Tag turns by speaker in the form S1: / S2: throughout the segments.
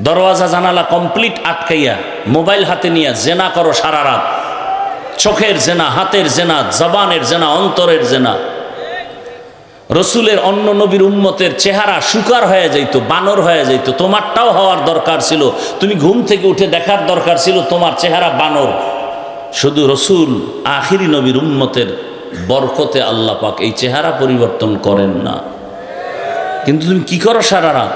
S1: দরওয়াজা জানালা complete আটকাইয়া mobile হাতে নিয়ে জেনা করো সারা রাত। চোখের জেনা, হাতের জেনা, জবানের জেনা, অন্তরের জেনা। রসুলের অন্য নবীর উম্মতের চেহারা শুকার হয়ে যাইতো, বানর হয়ে যাইতো। তোমারটাও হওয়ার দরকার ছিল। তুমি ঘুম থেকে উঠে দেখার দরকার ছিল তোমার চেহারা বানর। শুধু রসুল আখিরি নবীর উম্মতের বরকতে আল্লাহ পাক এই চেহারা পরিবর্তন করেন না। কিন্তু তুমি কি করো সারা রাত?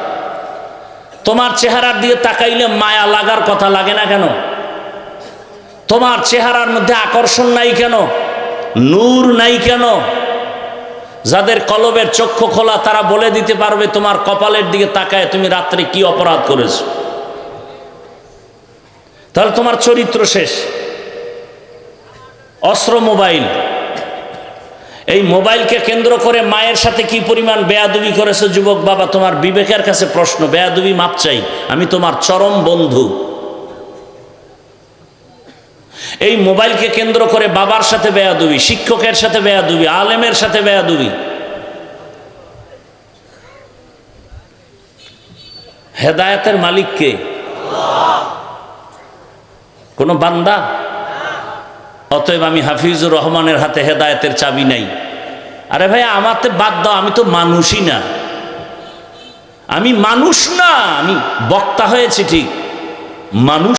S1: তোমার চেহারার দিকে তাকাইলে মায়া লাগার কথা লাগে না কেন? তোমার চেহারার মধ্যে আকর্ষণ নাই কেন? নূর নাই কেন? যাদের কলবের চক্ষু খোলা তারা বলে দিতে পারবে তোমার কপালের দিকে তাকায় তুমি রাত্রে কি অপরাধ করেছো। তাহলে তোমার চরিত্র শেষ। অস্ত্র মোবাইল। এই মোবাইলকে কেন্দ্র করে মায়ের সাথে কি পরিমাণ বেয়াদবি করেছো যুবক বাবা, তোমার বিবেকের কাছে প্রশ্ন। বেয়াদবি মাপ চাই, আমি তোমার চরম বন্ধু। এই মোবাইলকে কেন্দ্র করে বাবার সাথে বেয়াদবি, শিক্ষকের সাথে বেয়াদবি, আলেমের সাথে বেয়াদবি। হেদায়েতের মালিক কে? কোন বান্দা? অতএব আমি হাফিজুর রহমানের হাতে হেদায়েতের চাবি নাই। আরে ভাই আমাতে বাদ দাও, আমি তো মানুষই না। আমি মানুষ না, আমি বক্তা হয়েছি ঠিক, মানুষ